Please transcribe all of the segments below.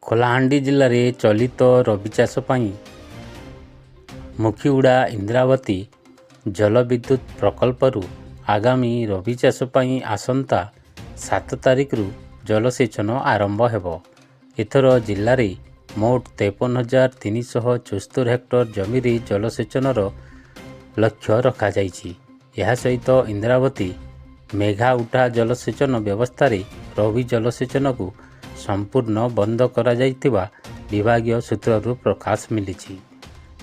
କଳାହାଣ୍ଡି ଜିଲ୍ଲାରେ ଚଳିତ ରବି ଚାଷ ପାଇଁ ମୁଖିଗୁଡ଼ା ଇନ୍ଦ୍ରାବତୀ ଜଳବିଦ୍ୟୁତ ପ୍ରକଳ୍ପରୁ ଆଗାମୀ ରବି ଚାଷ ପାଇଁ ଆସନ୍ତା 7 ତାରିଖରୁ ଜଳସେଚନ ଆରମ୍ଭ ହେବ। ଏଥର ଜିଲ୍ଲାରେ ମୋଟ 53,374 ହେକ୍ଟର ଜମିରେ ଜଳସେଚନର ଲକ୍ଷ୍ୟ ରଖାଯାଇଛି। ଏହା ସହିତ ଇନ୍ଦ୍ରାବତୀ ମେଘା ଉଠା ଜଳସେଚନ ବ୍ୟବସ୍ଥାରେ ରବି ଜଳସେଚନକୁ ସମ୍ପୂର୍ଣ୍ଣ ବନ୍ଦ କରାଯାଇଥିବା ବିଭାଗୀୟ ସୂତ୍ରରୁ ପ୍ରକାଶ ମିଳିଛି।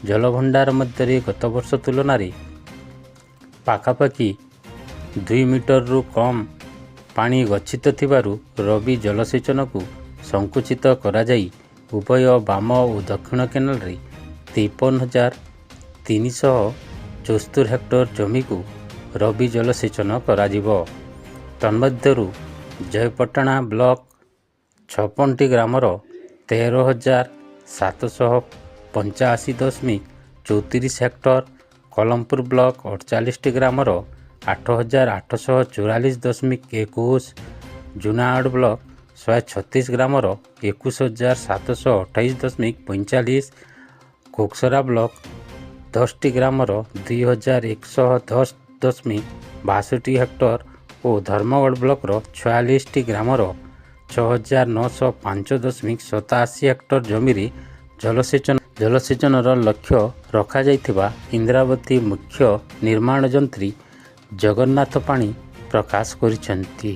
ଜଳଭଣ୍ଡାର ମଧ୍ୟରେ ଗତ ବର୍ଷ ତୁଳନାରେ ପାଖାପାଖି 2 ମିଟରରୁ କମ୍ ପାଣି ଗଚ୍ଛିତ ଥିବାରୁ ରବି ଜଳସେଚନକୁ ସଂକୁଚିତ କରାଯାଇ ଉଭୟ ବାମ ଓ ଦକ୍ଷିଣ କେନାଲରେ 53,374 ହେକ୍ଟର ଜମିକୁ ରବି ଜଳସେଚନ କରାଯିବ। ତନ୍ମଧ୍ୟରୁ ଜୟପଟଣା ବ୍ଲକ 56ଟି ଗ୍ରାମର 13,785.34 ହେକ୍ଟର, କଲମପୁର ବ୍ଲକ 48ଟି ଗ୍ରାମର 8,844.21, ଜୁନାଗଡ଼ ବ୍ଲକ 136 ଗ୍ରାମର 21,728.45, କୋକସରା ବ୍ଲକ 10ଟି ଗ୍ରାମର 2,110.62 ହେକ୍ଟର ଓ ଧର୍ମଗଡ଼ ବ୍ଲକର 46ଟି ଗ୍ରାମର 6,905.87 ହେକ୍ଟର ଜମିରେ ଜଳସେଚନର ଲକ୍ଷ୍ୟ ରଖାଯାଇଥିବା ଇନ୍ଦ୍ରାବତୀ ମୁଖ୍ୟ ନିର୍ମାଣ ଯନ୍ତ୍ରୀ ଜଗନ୍ନାଥ ପାଣି ପ୍ରକାଶ କରିଛନ୍ତି।